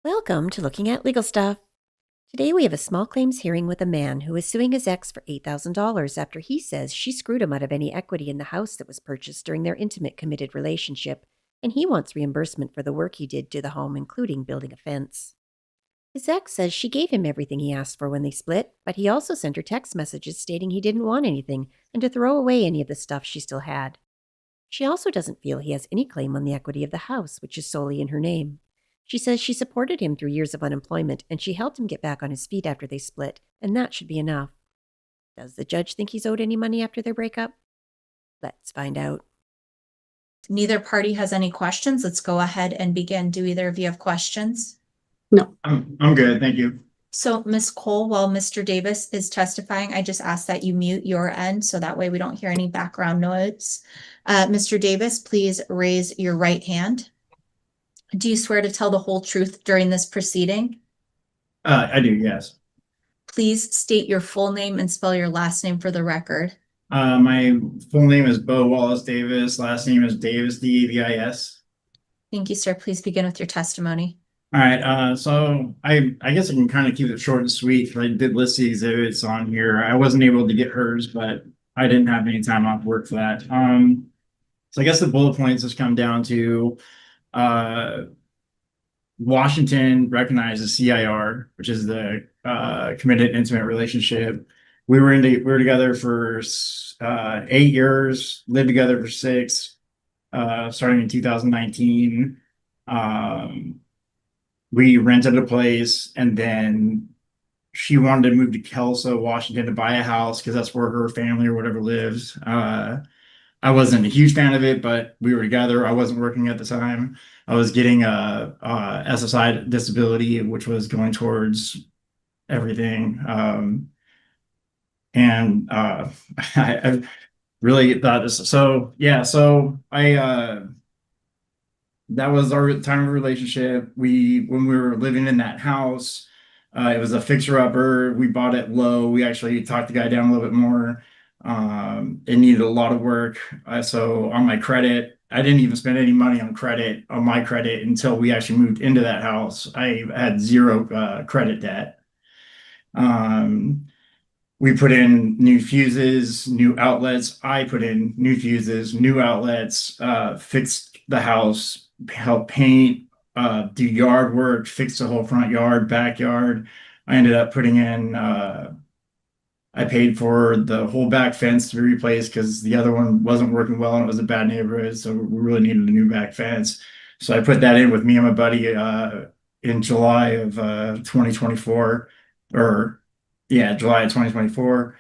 Welcome to Looking at Legal Stuff. Today we have a small claims hearing with a man who is suing his ex for $8,000 after he says she screwed him out of any equity in the house that was purchased during their intimate committed relationship, and he wants reimbursement for the work he did to the home, including building a fence. His ex says she gave him everything he asked for when they split, but he also sent her text messages stating he didn't want anything and to throw away any of the stuff she still had. She also doesn't feel he has any claim on the equity of the house, which is solely in her name. She says she supported him through years of unemployment, and she helped him get back on his feet after they split, and that should be enough. Does the judge think he's owed any money after their breakup? Let's find out. Neither party has any questions. Let's go ahead and begin. Do either of you have questions? No. I'm good, thank you. So Ms. Cole, while Mr. Davis is testifying, I just ask that you mute your end so that way we don't hear any background noise. Mr. Davis, please raise your right hand. Do you swear to tell the whole truth during this proceeding? I do, yes. Please state your full name and spell your last name for the record. My full name is Bo Wallace Davis. Last name is Davis, Davis. Thank you, sir. Please begin with your testimony. All right. So I guess I can kind of keep it short and sweet. I did list the exhibits on here. I wasn't able to get hers, but I didn't have any time off work for that. So I guess the bullet points just come down to Washington recognizes CIR, which is the committed intimate relationship. We were together for 8 years, lived together for 6, starting in 2019. We rented a place, and then she wanted to move to Kelso, Washington to buy a house because that's where her family or whatever lives. I wasn't a huge fan of it, but we were together. I wasn't working at the time. I was getting a SSI disability, which was going towards everything. I really thought this. So yeah, so that was our time of relationship. When we were living in that house, it was a fixer-upper. We bought it low. We actually talked the guy down a little bit more. It needed a lot of work. So on my credit, I didn't even spend any money on my credit until we actually moved into that house. I had 0 credit debt. We put in new fuses, new outlets. I put in new fuses, new outlets, fixed the house, helped paint, do yard work, fix the whole front yard, backyard. I ended up putting in, I paid for the whole back fence to be replaced because the other one wasn't working well and it was a bad neighborhood. So we really needed a new back fence. So I put that in with me and my buddy in July of 2024, or yeah, July of 2024.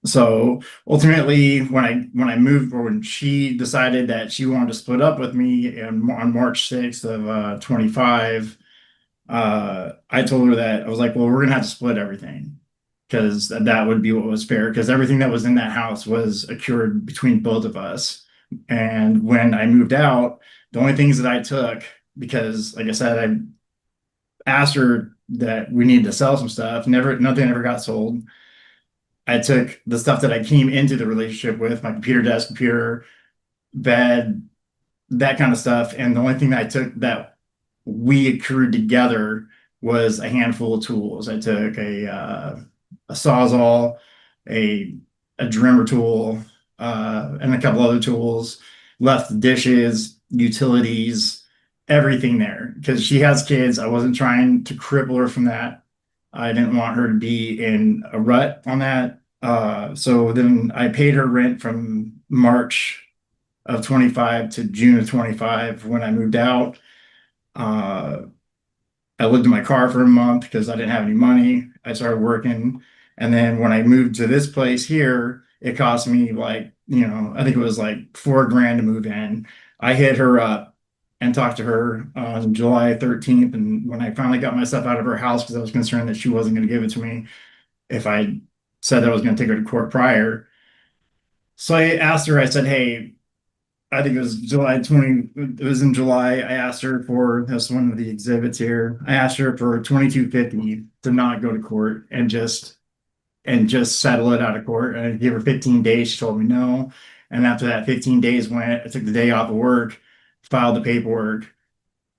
So ultimately, when I moved, or when she decided that she wanted to split up with me on March 6th of 25, I told her that I was like, well, we're gonna have to split everything because that would be what was fair, because everything that was in that house was accrued between both of us. And when I moved out, the only things that I took, because like I said, I asked her that we needed to sell some stuff. Nothing ever got sold. I took the stuff that I came into the relationship with, my computer desk, computer, bed, that kind of stuff. And the only thing that I took that we accrued together was a handful of tools. I took a Sawzall, a dremmer tool, and a couple other tools, left the dishes, utilities, everything there, because she has kids. I wasn't trying to cripple her from that. I didn't want her to be in a rut on that. So then I paid her rent from March of 25 to June of 25 when I moved out. I lived in my car for a month because I didn't have any money. I started working. And then when I moved to this place here, it cost me like, I think it was like $4,000 to move in. I hit her up and talked to her on July 13th. And when I finally got my stuff out of her house, because I was concerned that she wasn't going to give it to me if I said that I was going to take her to court prior. So I asked her, I said, hey, I think it was July 20, it was in July. I asked her for, that's one of the exhibits here. I asked her for $2,250 to not go to court and just settle it out of court. And I gave her 15 days. She told me no. And after that 15 days went, I took the day off of work, filed the paperwork,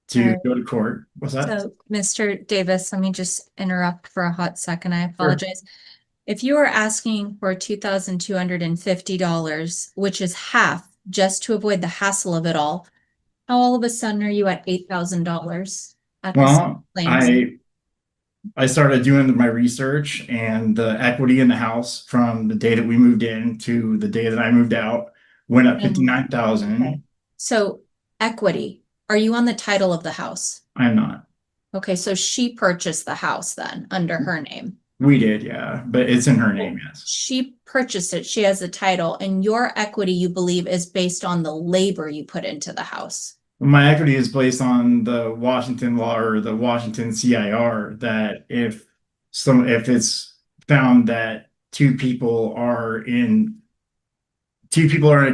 to Alright. go to court. What's that? So, Mr. Davis, let me just interrupt for a hot second. I Sure. apologize. If you are asking for $2,250, which is half, just to avoid the hassle of it how all of a sudden are you at $8,000 at the Well, claims? I started doing my research, and the equity in the house from the day that we moved in to the day that I moved out went up And- 59,000. Okay. So equity, are you on the title of the house? I'm not. Okay, so she purchased the house then under her name. We did, yeah, but it's in her name, yes. She purchased it, she has the title, and your equity, you believe, is based on the labor you put into the house. My equity is based on the Washington law or the Washington CIR that if it's found that two people are in a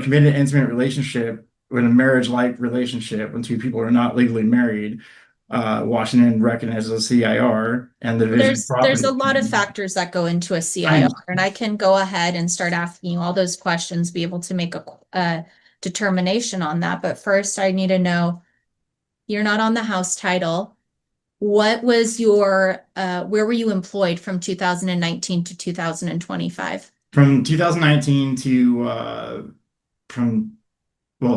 committed intimate relationship, in a marriage-like relationship, when two people are not legally married, Washington recognizes a CIR and the division of property. There's a lot of factors that go into a CIR, and I can go ahead and start asking you all those questions, be able to make a determination on that. But first, I need to know, you're not on the house title. What was your, where were you employed from 2019 to 2025? From 2019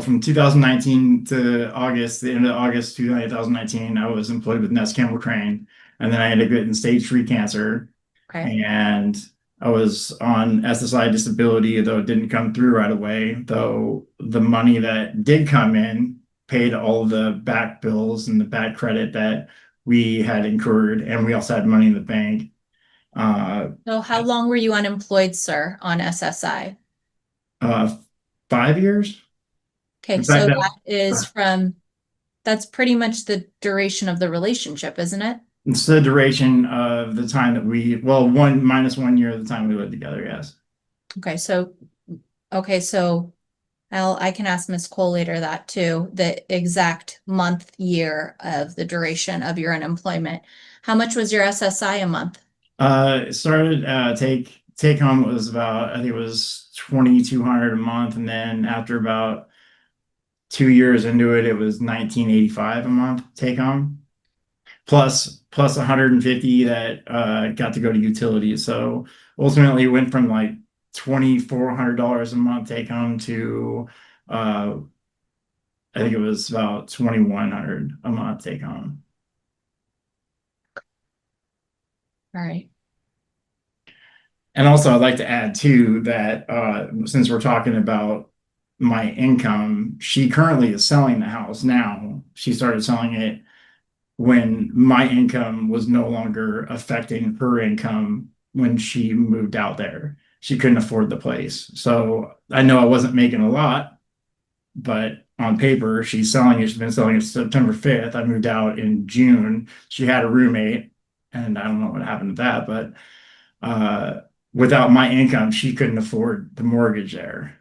from 2019 to August, the end of August 2019, I was employed with Ness Campbell Crane, and then I had to get in stage 3 cancer. Okay. And I was on SSI disability, though it didn't come through right away, though the money that did come in paid all the back bills and the bad credit that we had incurred, and we also had money in the bank. So how long were you unemployed, sir, on SSI? 5 years. Okay, In so fact, that is that's pretty much the duration of the relationship, isn't it? it's the duration of the time that minus 1 year of the time we lived together, yes. Okay, so I can ask Ms. Cole later that too, the exact month, year of the duration of your unemployment. How much was your SSI a month? It started take home was about, I think it was 2,200 a month, and then after about 2 years into it, it was 1,985 a month take home, plus 150 that got to go to utilities. So ultimately, it went from like $2,400 a month take home to I think it was about 2,100 a month take home. All right. And also, I'd like to add too that since we're talking about my income, she currently is selling the house now. She started selling it when my income was no longer affecting her income when she moved out there. She couldn't afford the place. So I know I wasn't making a lot, but on paper, she's selling it. She's been selling it September 5th. I moved out in June. She had a roommate, and I don't know what happened to that, but without my income, she couldn't afford the mortgage there.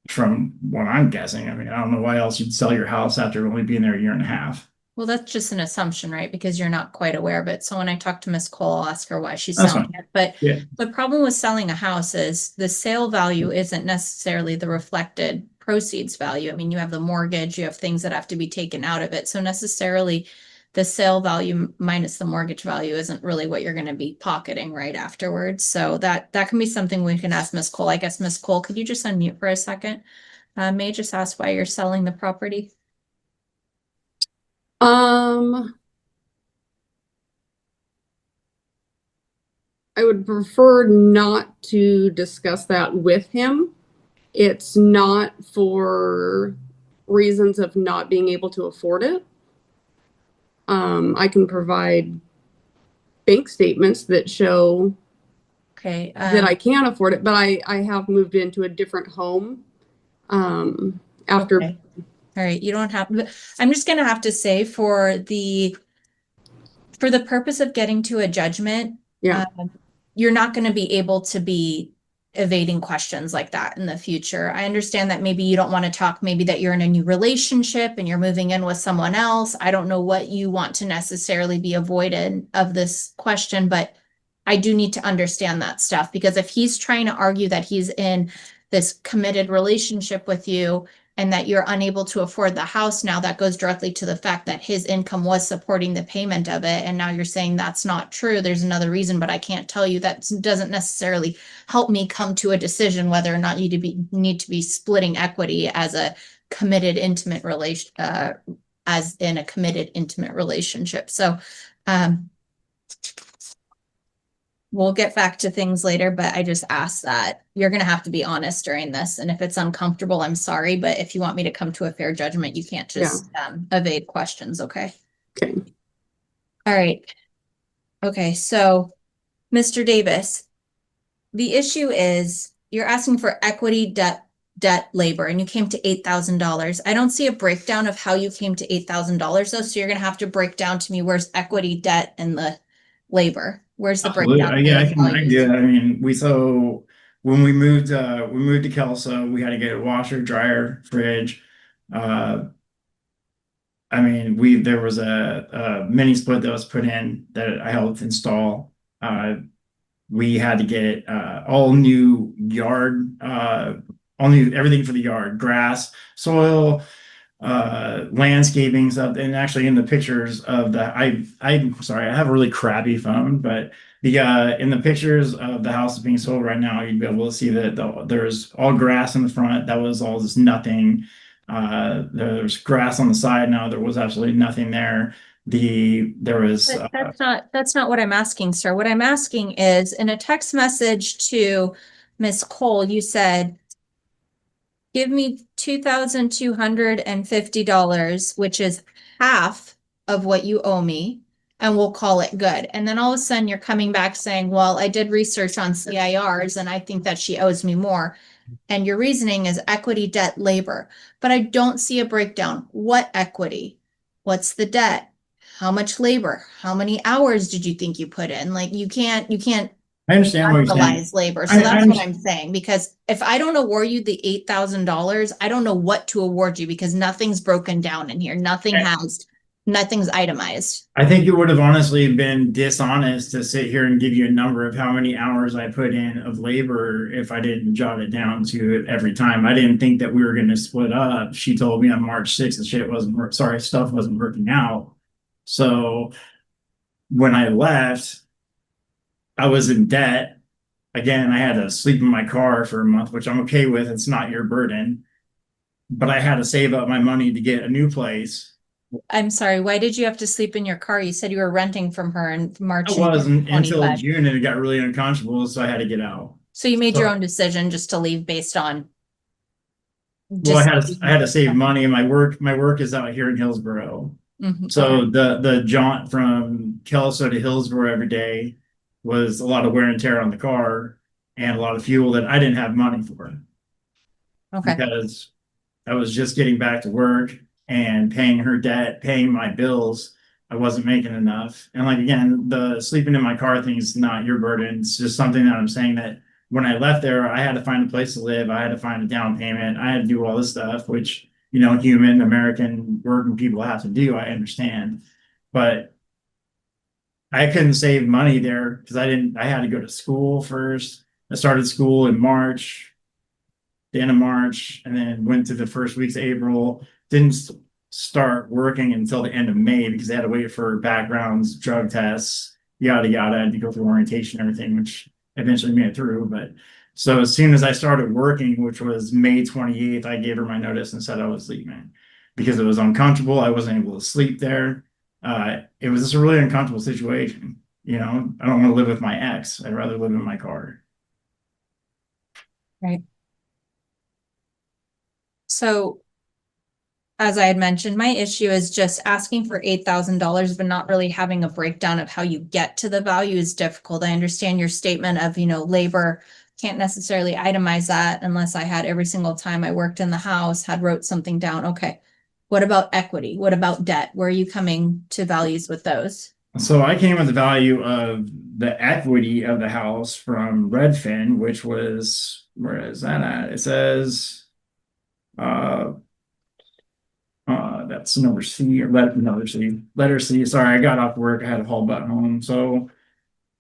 From what I'm guessing, I mean, I don't know why else you'd sell your house after only being there a year and a half. Well, that's just an assumption, right? Because you're not quite aware of it. So when I talk to Ms. Cole, I'll ask her why she's That's selling fine. it. But Yeah. the problem with selling a house is the sale value isn't necessarily the reflected proceeds value. I mean, you have the mortgage, you have things that have to be taken out of it. So necessarily the sale value minus the mortgage value isn't really what you're going to be pocketing right afterwards. So that can be something we can ask Ms. Cole. I guess, Ms. Cole, could you just unmute for a second? May I just ask why you're selling the property? I would prefer not to discuss that with him. It's not for reasons of not being able to afford it. I can provide bank statements that show Okay. that I can afford it, but I have moved into a different home after. Okay. All right, you don't have, I'm just gonna have to say for the purpose of getting to a judgment, Yeah. You're not gonna be able to be evading questions like that in the future. I understand that maybe you don't want to talk, maybe that you're in a new relationship and you're moving in with someone else. I don't know what you want to necessarily be avoided of this question, but I do need to understand that stuff, because if he's trying to argue that he's in this committed relationship with you, and that you're unable to afford the house now, that goes directly to the fact that his income was supporting the payment of it. And now you're saying that's not true. There's another reason, but I can't tell you. That doesn't necessarily help me come to a decision whether or not you need to be splitting equity as a committed intimate relation, as in a committed intimate relationship. So, we'll get back to things later, but I just ask that you're going to have to be honest during this. And if it's uncomfortable, I'm sorry, but if you want me to come to a fair judgment, you can't just evade questions. Okay. Okay. All right. Okay. So, Mr. Davis, the issue is you're asking for equity, debt, labor, and you came to $8,000. I don't see a breakdown of how you came to $8,000 though. So you're going to have to break down to me where's equity, debt, and the labor. Where's the breakdown? Yeah, I can do it. I mean, when we moved to Kelso, we had to get a washer, dryer, fridge. I mean, there was a mini split that was put in that I helped install. We had to get all new yard, all new everything for the yard, grass, soil, landscaping stuff. And actually in the pictures of I'm sorry, I have a really crappy phone, but in the pictures of the house being sold right now, you'd be able to see that there's all grass in the front. That was all just nothing. There's grass on the side now. There was absolutely nothing there. That's not what I'm asking, sir. What I'm asking is in a text message to Miss Cole, you said, give me $2,250, which is half of what you owe me, and we'll call it good. And then all of a sudden you're coming back saying, well, I did research on CIRs and I think that she owes me more. And your reasoning is equity, debt, labor. But I don't see a breakdown. What equity? What's the debt? How much labor? How many hours did you think you put in? Like you can't I understand what you're saying. capitalize labor. So that's what I'm saying. Because if I don't award you the $8,000, I don't know what to award you because nothing's broken down in here. Nothing's itemized. I think it would have honestly been dishonest to sit here and give you a number of how many hours I put in of labor if I didn't jot it down to it every time. I didn't think that we were going to split up. She told me on March 6th that stuff wasn't working out. So when I left, I was in debt. Again, I had to sleep in my car for a month, which I'm okay with. It's not your burden. But I had to save up my money to get a new place. I'm sorry, why did you have to sleep in your car? You said you were renting from her in March. It wasn't until June and it got really uncomfortable, so I had to get out. So you made your own decision just to leave based on. Well, I had to save money, and my work is out here in Hillsboro. Mm-hmm. So the jaunt from Kelso to Hillsboro every day was a lot of wear and tear on the car and a lot of fuel that I didn't have money for. Okay. Because I was just getting back to work and paying her debt, paying my bills. I wasn't making enough. And like, again, the sleeping in my car thing is not your burden. It's just something that I'm saying that when I left there, I had to find a place to live. I had to find a down payment. I had to do all this stuff, which, human American working people have to do. I understand. But I couldn't save money there because I had to go to school first. I started school in March, the end of March, and then went to the first weeks of April. Didn't start working until the end of May because they had to wait for backgrounds, drug tests, yada, yada. I had to go through orientation and everything, which eventually made it through. But so as soon as I started working, which was May 28th, I gave her my notice and said I was leaving because it was uncomfortable. I wasn't able to sleep there. It was just a really uncomfortable situation. I don't want to live with my ex. I'd rather live in my car. Right. So, as I had mentioned, my issue is just asking for $8,000, but not really having a breakdown of how you get to the value is difficult. I understand your statement of, labor, can't necessarily itemize that unless I had every single time I worked in the house, wrote something down. Okay. What about equity? What about debt? Where are you coming to values with those? So I came with the value of the equity of the house from Redfin, which was, where is that at? It says, that's number C or letter C. Sorry, I got off work. I had a haul butt home. So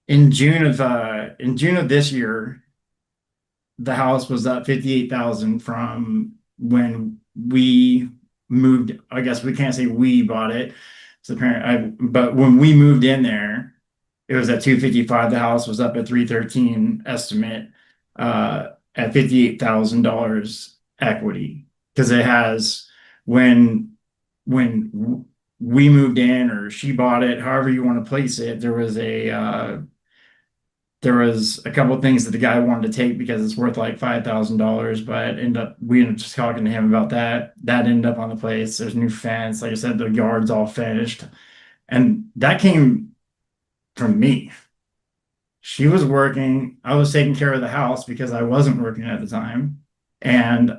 in June of this year, the house was up 58,000 from when we moved, I guess we can't say we bought it. So but when we moved in there, it was at 255. The house was up at 313 estimate, at $58,000 equity. Because it has when we moved in or she bought it, however you want to place it, there was a couple of things that the guy wanted to take because it's worth like $5,000, but we ended up just talking to him about that. That ended up on the place. There's new fence. Like I said, the yard's all finished. And that came from me. She was working. I was taking care of the house because I wasn't working at the time. And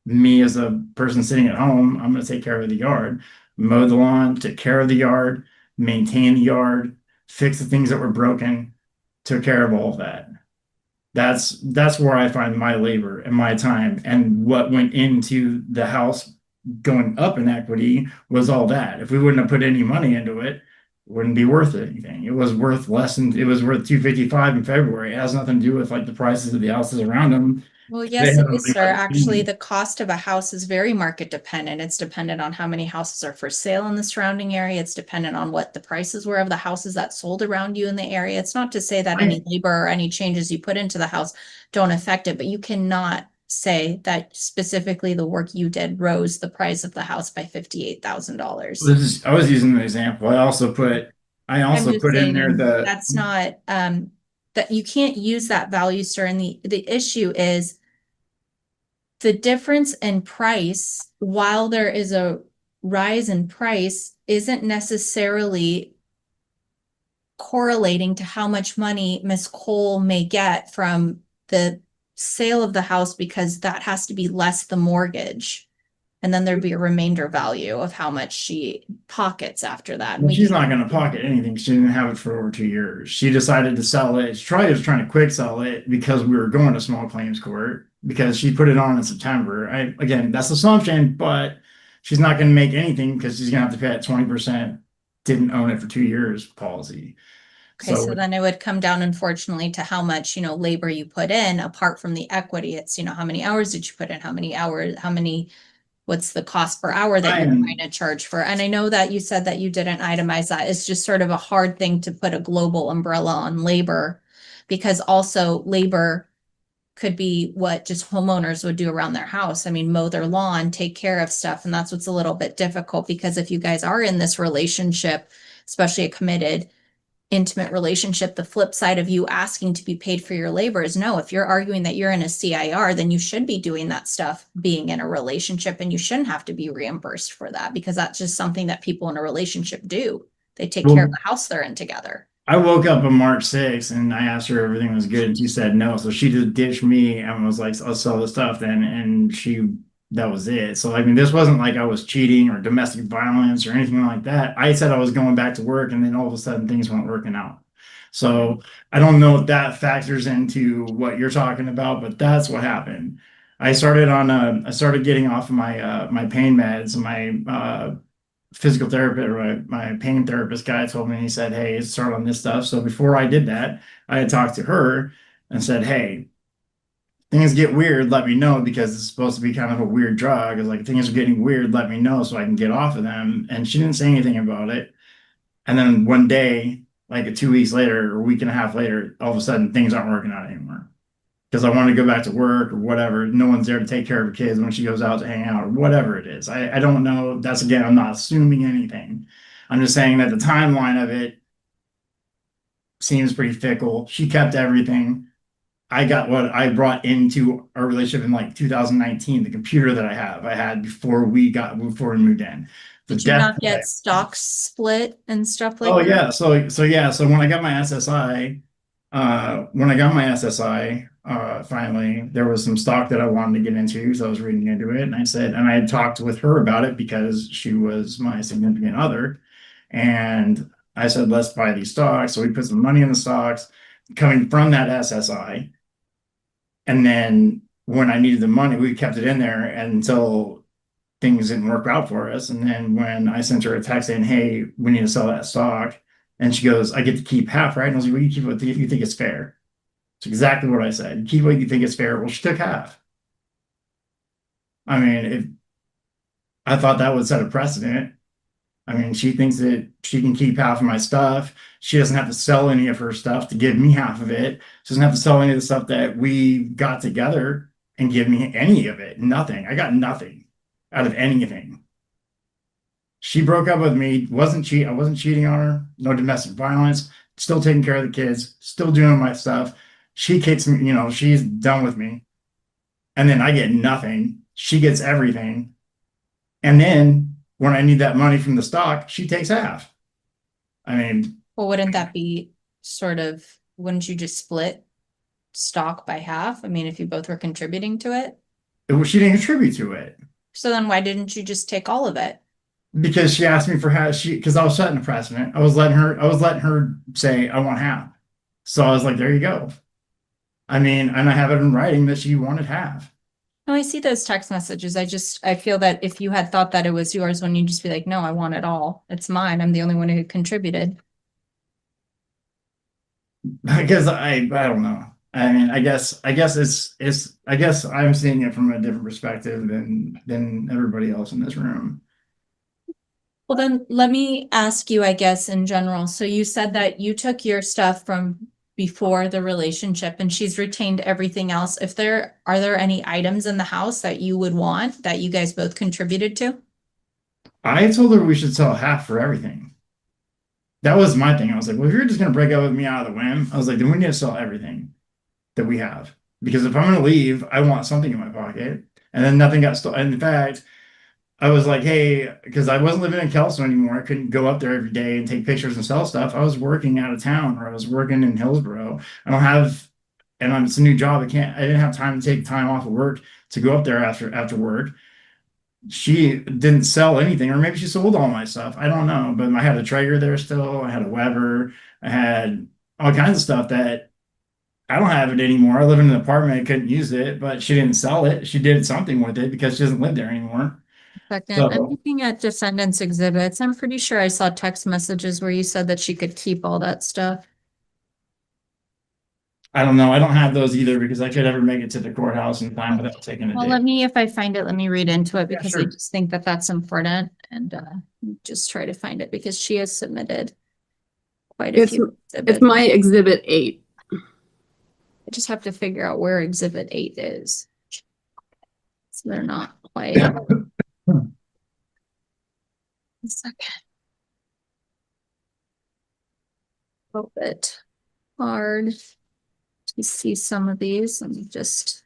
me as a person sitting at home, I'm going to take care of the yard, mow the lawn, take care of the yard, maintain the yard, fix the things that were broken, took care of all of that. That's where I find my labor and my time, and what went into the house going up in equity was all that. If we wouldn't have put any money into it, wouldn't be worth anything. It was worth less than it was worth 255 in February. It has nothing to do with like the prices of the houses around them. Well, They yes, it haven't is, really sir. got Actually, anything. the cost of a house is very market dependent. It's dependent on how many houses are for sale in the surrounding area. It's dependent on what the prices were of the houses that sold around you in the area. It's not to say that any labor or any changes you put into the house don't affect it, but you cannot say that specifically the work you did rose the price of the house by $58,000. I was using an example. I I'm also just put in there saying the that's not that you can't use that value, sir. And the issue is the difference in price, while there is a rise in price, isn't necessarily correlating to how much money Miss Cole may get from the sale of the house, because that has to be less the mortgage. And then there'd be a remainder value of how much she pockets after that. And Well, we she's can, not going to pocket anything. She didn't have it for over 2 years. She decided to sell it. She was trying to quick sell it because we were going to small claims court because she put it on in September. Again, that's assumption, but she's not going to make anything because she's going to have to pay that 20% didn't own it for 2 years policy. okay, so So then it would come down, unfortunately, to how much, labor you put in apart from the equity. It's, how many hours did you put in? What's the cost per hour that you're trying to charge for? And I know that you said that you didn't itemize that. It's just sort of a hard thing to put a global umbrella on labor, because also labor could be what just homeowners would do around their house. I mean, mow their lawn, take care of stuff. And that's what's a little bit difficult, because if you guys are in this relationship, especially a committed, intimate relationship, the flip side of you asking to be paid for your labor is no. If you're arguing that you're in a CIR, then you should be doing that stuff being in a relationship, and you shouldn't have to be reimbursed for that, because that's just something that people in a relationship do. They take care of the house they're in together. I woke up on March 6th and I asked her if everything was good, and she said no. So she just ditched me and was like, "I'll sell the stuff then." And that was it. So, I mean, this wasn't like I was cheating or domestic violence or anything like that. I said I was going back to work, and then all of a sudden things weren't working out. So I don't know if that factors into what you're talking about, but that's what happened. I started getting off of my pain meds, my physical therapist or my pain therapist guy told me, he said, "Hey, start on this stuff." So before I did that, I had talked to her and said, "Hey, things get weird, let me know, because it's supposed to be kind of a weird drug. It's like, things are getting weird, let me know so I can get off of them." And she didn't say anything about it. And then one day, like 2 weeks later or a week and a half later, all of a sudden things aren't working out anymore. Because I want to go back to work or whatever. No one's there to take care of her kids when she goes out to hang out or whatever it is. I don't know. That's, again, I'm not assuming anything. I'm just saying that the timeline of it seems pretty fickle. She kept everything. I got what I brought into our relationship in like 2019, the computer that I had before we moved in. Did you not get stocks split and stuff like Oh that? yeah. So when I got my SSI, finally, there was some stock that I wanted to get into, so I was reading into it, and I had talked with her about it because she was my significant other, and I said, "Let's buy these stocks." So we put some money in the stocks coming from that SSI, and then when I needed the money, we kept it in there until things didn't work out for us. And then when I sent her a text saying, "Hey, we need to sell that stock," and she goes, "I get to keep half, right?" And I was like, "Well, you keep what you think it's fair." It's exactly what I said. "Keep what you think is fair." Well, she took half. I mean, I thought that would set a precedent. I mean, she thinks that she can keep half of my stuff. She doesn't have to sell any of her stuff to give me half of it. She doesn't have to sell any of the stuff that we got together and give me any of it. Nothing. I got nothing out of anything. She broke up with me, I wasn't cheating on her, no domestic violence, still taking care of the kids, still doing my stuff. She kicks me, she's done with me. And then I get nothing. She gets everything. And then when I need that money from the stock, she takes half. I mean, Well, wouldn't that be wouldn't you just split stock by half? I mean, if you both were contributing to it. she didn't contribute to it So then why didn't you just take all of it? because she asked me for half. Because I was setting a precedent. I was letting her say I want half. So I was like, there you go. I mean, and I have it in writing that she wanted half. No, I see those text messages. I feel that if you had thought that it was yours, when you just be like, no, I want it all. It's mine. I'm the only one who contributed. Because I don't know. I mean, I guess I'm seeing it from a different perspective than everybody else in this room. Well, then let me ask you, I guess, in general. So you said that you took your stuff from before the relationship and she's retained everything else. Are there any items in the house that you would want that you guys both contributed to? I told her we should sell half for everything. That was my thing. I was like, well, if you're just gonna break up with me out of the whim, I was like, then we need to sell everything that we have. Because if I'm gonna leave, I want something in my pocket. And then nothing got stolen. In fact, I was like, hey, because I wasn't living in Kelso anymore. I couldn't go up there every day and take pictures and sell stuff. I was working out of town or I was working in Hillsborough. It's a new job. I didn't have time to take time off of work to go up there after work. She didn't sell anything, or maybe she sold all my stuff. I don't know. But I had a Traeger there still. I had a Weber. I had all kinds of stuff that I don't have it anymore. I live in an apartment. I couldn't use it, but she didn't sell it. She did something with it because she doesn't live there anymore. Second, I'm So looking at defendant's exhibits. I'm pretty sure I saw text messages where you said that she could keep all that stuff. I don't know. I don't have those either because I could never make it to the courthouse in time without taking a Well, day. if I find it, let me read into it because I sure. just think that that's important and just try to find it because she has submitted quite a few It's exhibits. my exhibit 8. I just have to figure out where exhibit 8 is. So they're not quite. A second. A little bit hard to see some of these. Let me just.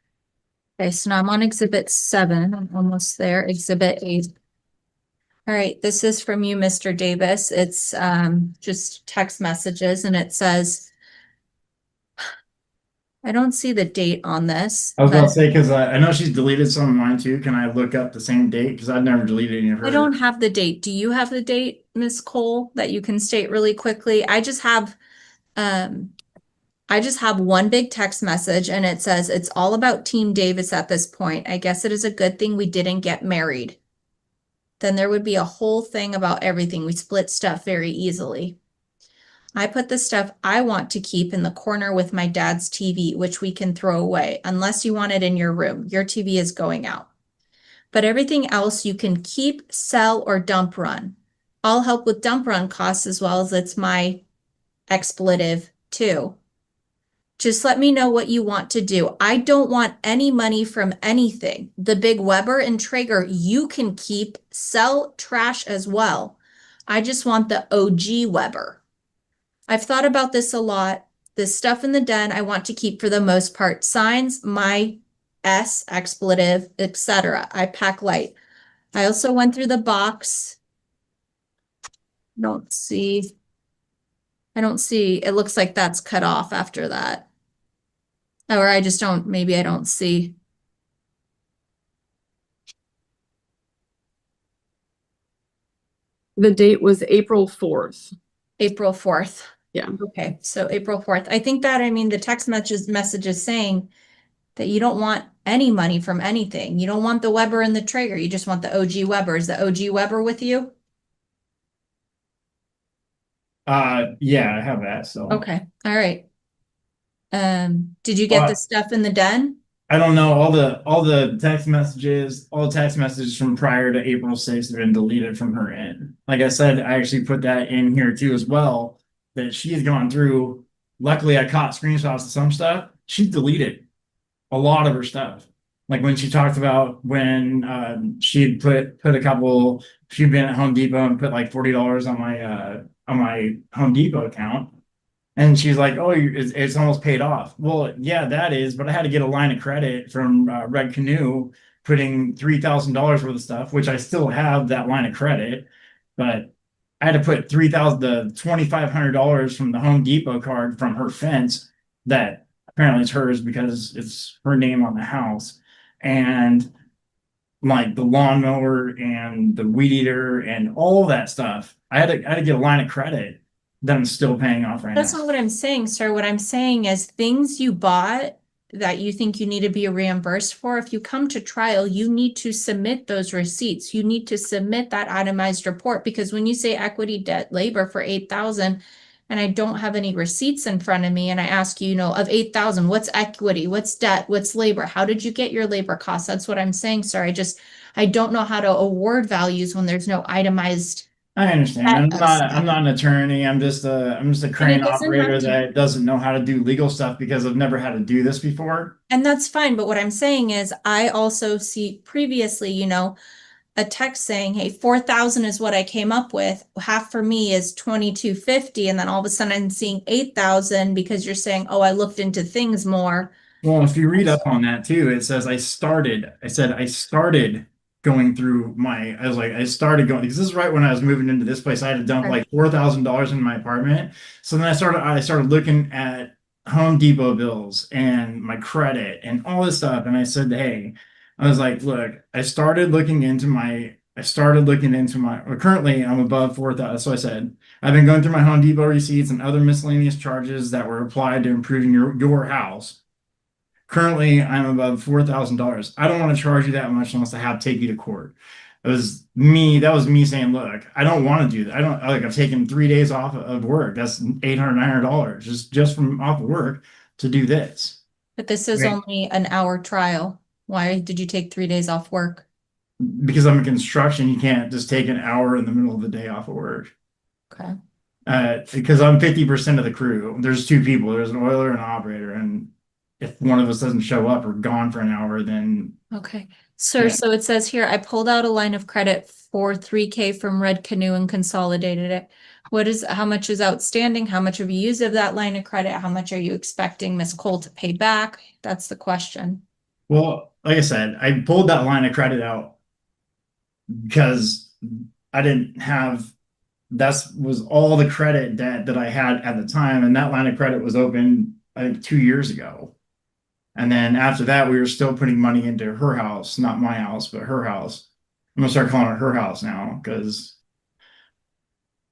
Okay, so now I'm on exhibit 7. I'm almost there. Exhibit 8. All right, this is from you, Mr. Davis. It's just text messages and it says, I don't see the date on this. I was about but to say because I know she's deleted some of mine too. Can I look up the same date? Because I've never deleted any of I hers. don't have the date. Do you have the date, Ms. Cole, that you can state really quickly? I just have one big text message and it says, it's all about Team Davis at this point. I guess it is a good thing we didn't get married. Then there would be a whole thing about everything. We split stuff very easily. I put the stuff I want to keep in the corner with my dad's TV, which we can throw away unless you want it in your room. Your TV is going out. But everything else you can keep, sell, or dump run. I'll help with dump run costs as well as it's my expletive too. Just let me know what you want to do. I don't want any money from anything. The big Weber and Traeger you can keep, sell, trash as well. I just want the OG Weber. I've thought about this a lot. This stuff in the den I want to keep for the most part. Signs, my S, expletive, etc. I pack light. I also went through the box. I don't see. It looks like that's cut off after that. Or I just don't, maybe I don't see. The date was April 4th. April 4th. Yeah. Okay, so April 4th. I think that, the text message is saying that you don't want any money from anything. You don't want the Weber and the Traeger. You just want the OG Weber. Is the OG Weber with you? Yeah, I have that. So Okay, all right. Did you get the stuff in the den? I don't know, all the text messages from prior to April 6th have been deleted from her end. Like I said, I actually put that in here too as well, that she has gone through. Luckily, I caught screenshots of some stuff. She deleted a lot of her stuff. Like when she talked about when she'd put a couple, she'd been at Home Depot and put like $40 on my Home Depot account. And she's like, "Oh, it's almost paid off." Well, yeah, that is, but I had to get a line of credit from Red Canoe, putting $3,000 worth of stuff, which I still have that line of credit, but I had to put 3,000, the $2,500 from the Home Depot card from her fence that apparently is hers because it's her name on the house, and like the lawnmower and the weed eater and all that stuff. I had to get a line of credit that I'm still paying off right now. That's not what I'm saying, sir. What I'm saying is things you bought that you think you need to be reimbursed for, if you come to trial, you need to submit those receipts. You need to submit that itemized report, because when you say equity, debt, labor for 8,000, and I don't have any receipts in front of me, and I ask you, of 8,000, what's equity, what's debt, what's labor? How did you get your labor costs? That's what I'm saying, sir. I don't know how to award values when there's no itemized. I understand. I'm not an attorney. I'm just a crane doesn't have operator to- that doesn't know how to do legal stuff because I've never had to do this before. And that's fine, but what I'm saying is I also see previously, a text saying, hey, 4,000 is what I came up with. Half for me is 2,250. And then all of a sudden I'm seeing 8,000 because you're saying, oh, I looked into things more. Well, if you read up on that too, it says I started going through I started going, because this is right when I was moving into this place. I had to dump Right. like $4,000 in my apartment. So then I started looking at Home Depot bills and my credit and all this stuff. And I said, hey, I was like, look, well, currently I'm above 4,000. So I said, I've been going through my Home Depot receipts and other miscellaneous charges that were applied to improving your house. Currently, I'm above $4,000. I don't want to charge you that much unless I have to take you to court. That was me saying, look, I don't want to do that. I don't like, I've taken 3 days off of work. That's $800, $900 just from off of work to do this. But this is Right. only an hour trial. Why did you take 3 days off work? Because I'm in construction, you can't just take an hour in the middle of the day off of work. Okay. Because I'm 50% of the crew. There's two people. There's an oiler and an operator, and if one of us doesn't show up or gone for an hour, then Okay. Sir, Yeah. so it says here, I pulled out a line of credit for 3K from Red Canoe and consolidated it. How much is outstanding? How much have you used of that line of credit? How much are you expecting Miss Cole to pay back? That's the question. well, like I said, I pulled that line of credit out because I didn't have that was all the credit that I had at the time, and that line of credit was open I think 2 years ago. And then after that, we were still putting money into her house, not my house, but her house. I'm gonna start calling it her house now because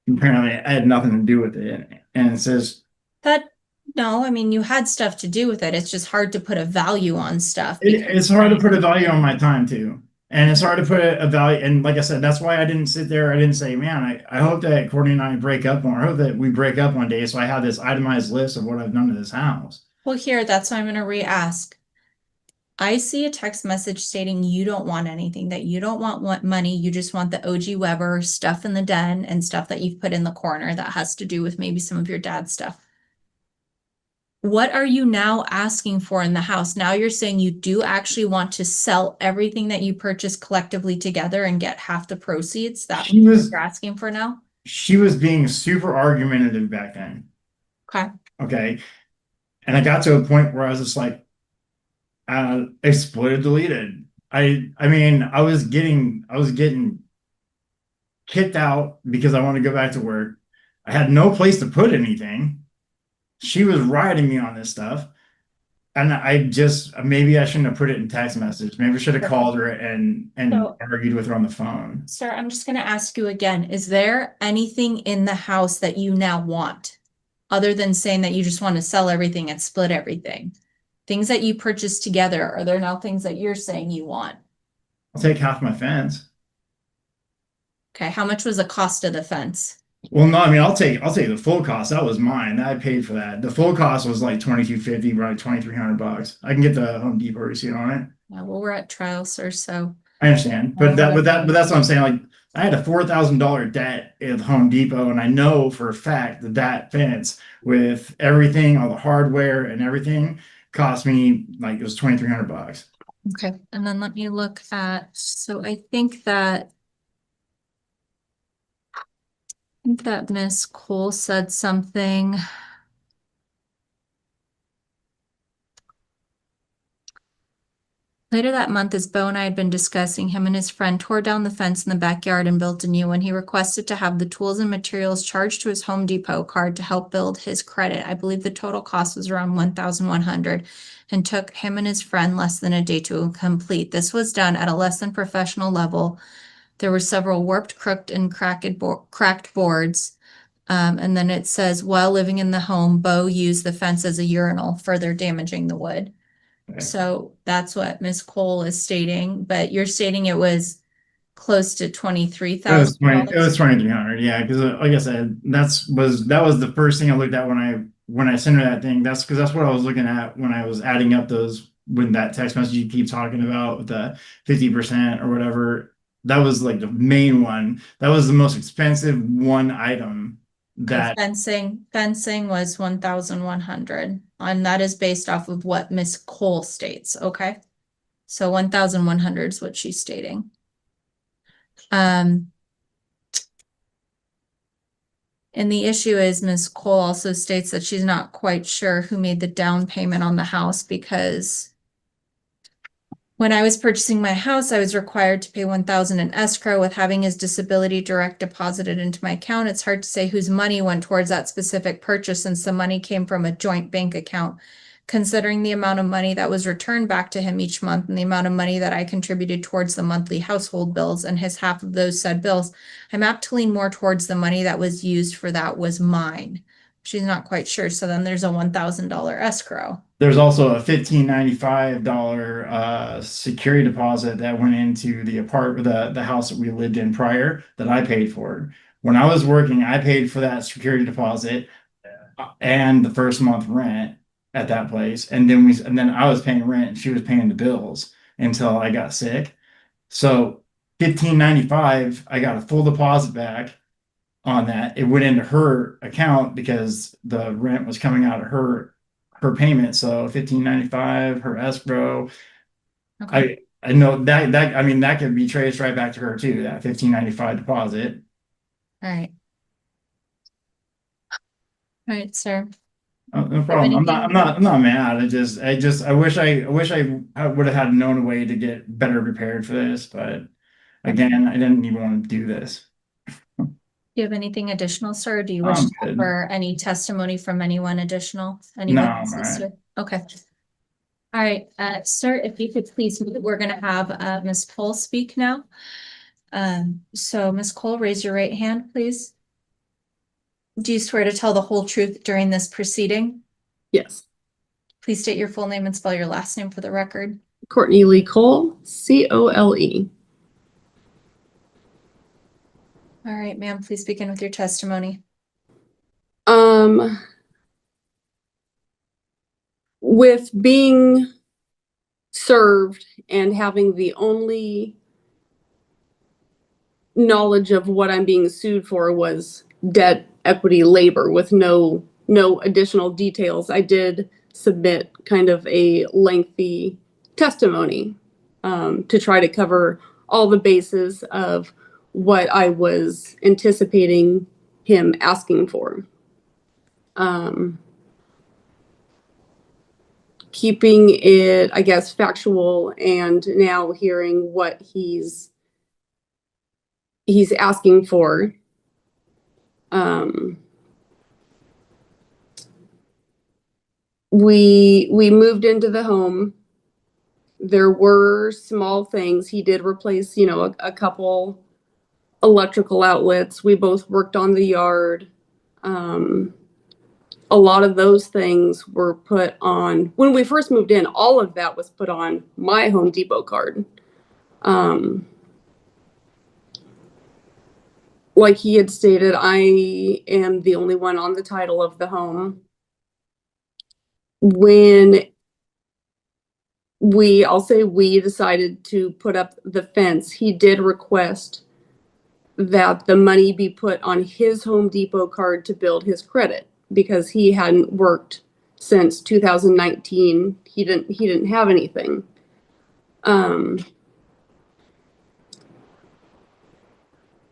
apparently I had nothing to do with it. And it says No, I mean, you had stuff to do with it. It's just hard to put a value on stuff. it's hard to put a value on my time too. And it's hard to put a value. And like I said, that's why I didn't sit there. I didn't say, man, I hope that Courtney and I break up I hope that we break up one day. So I have this itemized list of what I've done to this house. Well, here, that's why I'm gonna re-ask. I see a text message stating you don't want anything, that you don't want money, you just want the OG Weber stuff in the den and stuff that you've put in the corner that has to do with maybe some of your dad's stuff. What are you now asking for in the house? Now you're saying you do actually want to sell everything that you purchased collectively together and get half the proceeds? That's what you're asking for now? She was being super argumentative back then. Okay. Okay. And I got to a point where I was just like, exploited, deleted. I mean, I was getting kicked out because I wanted to go back to work. I had no place to put anything. She was riding me on this stuff. And maybe I shouldn't have put it in text message. Maybe I should have called her and argued with her on the phone. Sir, I'm just gonna ask you again, is there anything in the house that you now want? Other than saying that you just want to sell everything and split everything? Things that you purchased together, are there now things that you're saying you want? I'll take half my fence. Okay, how much was the cost of the fence? Well, no, I mean, I'll take the full cost. That was mine. I paid for that. The full cost was like $2,250, right? $2,300. I can get the Home Depot receipt on it. Yeah, well, we're at trial, sir, so. I understand, but that's what I'm saying. Like, I had a $4,000 debt at Home Depot, and I know for a fact that that fence with everything, all the hardware and everything, cost me like it was $2,300. Okay, and then let me look at, so I think that Miss Cole said something. Later that month, as Bo and I had been discussing, him and his friend tore down the fence in the backyard and built a new one. He requested to have the tools and materials charged to his Home Depot card to help build his credit. I believe the total cost was around $1,100 and took him and his friend less than a day to complete. This was done at a less than professional level. There were several warped, crooked, and cracked boards. And then it says, while living in the home, Bo used the fence as a urinal, further damaging the wood. Okay. So that's what Ms. Cole is stating, but you're stating it was close to It was $23,000. 2,300, yeah. Because like I said, that was the first thing I looked at when I sent her that thing. That's because that's what I was looking at when I was adding up those when that text message you keep talking about with the 50% or whatever. That was like the main one. That was the most expensive one item that Fencing was 1,100, and that is based off of what Miss Cole states, okay? So 1,100 is what she's stating. And the issue is Ms. Cole also states that she's not quite sure who made the down payment on the house because when I was purchasing my house, I was required to pay $1,000 in escrow. With having his disability direct deposited into my account, it's hard to say whose money went towards that specific purchase since the money came from a joint bank account. Considering the amount of money that was returned back to him each month and the amount of money that I contributed towards the monthly household bills and his half of those said bills, I'm apt to lean more towards the money that was used for that was mine. She's not quite sure. So then there's a $1,000 escrow. there's also a $1,595 security deposit that went into the the house that we lived in prior that I paid for. When I was working, I paid for that security deposit and the first month rent at that place. And then I was paying rent and she was paying the bills until I got sick. So $1,595, I got a full deposit back on that. It went into her account because the rent was coming out of her payment. So $1,595, her escrow. Okay. I know that I mean that could be traced right back to her too, that $1,595 deposit. All right. All right, sir. No problem. I'm not mad. I wish I would have had known a way to get better prepared for this, but again, I didn't even want to do this. Do you have anything additional, sir? Or do you wish to Good. offer any testimony from anyone additional? No, Anyone I'm else, all right. sir? Okay. All right, sir, if you could please, we're gonna have Ms. Cole speak now. So Ms. Cole, raise your right hand, please. Do you swear to tell the whole truth during this proceeding? Yes. Please state your full name and spell your last name for the record. Courtney Lee Cole, Cole. All right, ma'am, please begin with your testimony. With being served and having the only knowledge of what I'm being sued for was debt, equity, labor with no additional details, I did submit kind of a lengthy testimony to try to cover all the bases of what I was anticipating him asking for. Keeping it, I guess, factual and now hearing what he's asking for. We moved into the home. There were small things. He did replace, a couple electrical outlets. We both worked on the yard. A lot of those things were put on, when we first moved in, all of that was put on my Home Depot card. like he had stated, I am the only one on the title of the home. When I'll say we decided to put up the fence, he did request that the money be put on his Home Depot card to build his credit because he hadn't worked since 2019. He didn't have anything.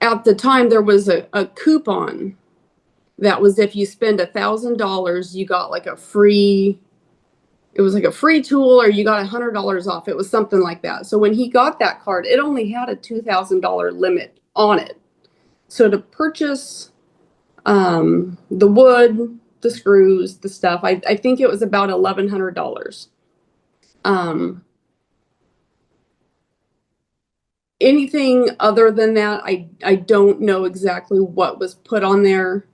At the time, there was a coupon that was if you spend $1,000, you got like a free, it was like a free tool, or you got $100 off. It was something like that. So when he got that card, it only had a $2,000 limit on it. So to purchase the wood, the screws, the stuff, I think it was about $1,100. Anything other than that, I don't know exactly what was put on there.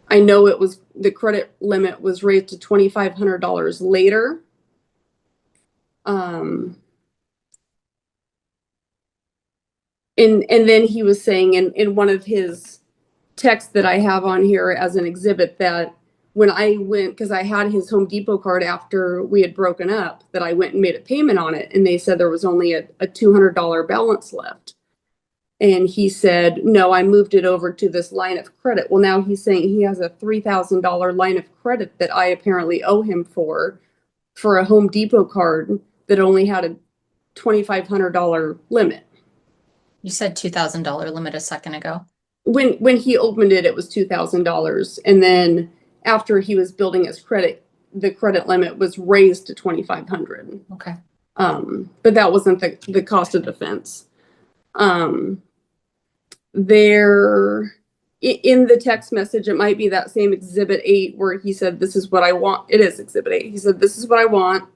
I know it was, the credit limit was raised to $2,500 later. And then he was saying in one of his texts that I have on here as an exhibit that when I went, because I had his Home Depot card after we had broken up, that I went and made a payment on it, and they said there was only a $200 balance left. And he said, no, I moved it over to this line of credit. Well, now he's saying he has a $3,000 line of credit that I apparently owe him for a Home Depot card that only had a $2,500 limit. You said $2,000 limit a second ago. When he opened it, it was $2,000. And then after he was building his credit, the credit limit was raised to $2,500. Okay. But that wasn't the cost of defense. There in the text message, it might be that same Exhibit 8 where he said, this is what I want. It is Exhibit 8. He said, this is what I want.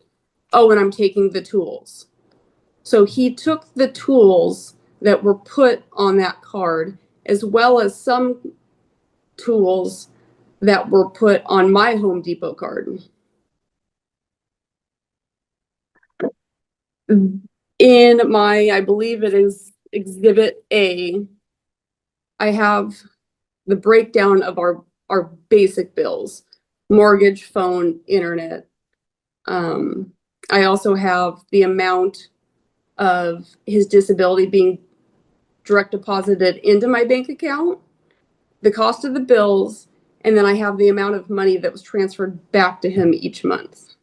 Oh, and I'm taking the tools. So he took the tools that were put on that card, as well as some tools that were put on my Home Depot card. In my, I believe it is Exhibit A, I have the breakdown of our basic bills: mortgage, phone, internet. I also have the amount of his disability being direct deposited into my bank account, the cost of the bills, and then I have the amount of money that was transferred back to him each month.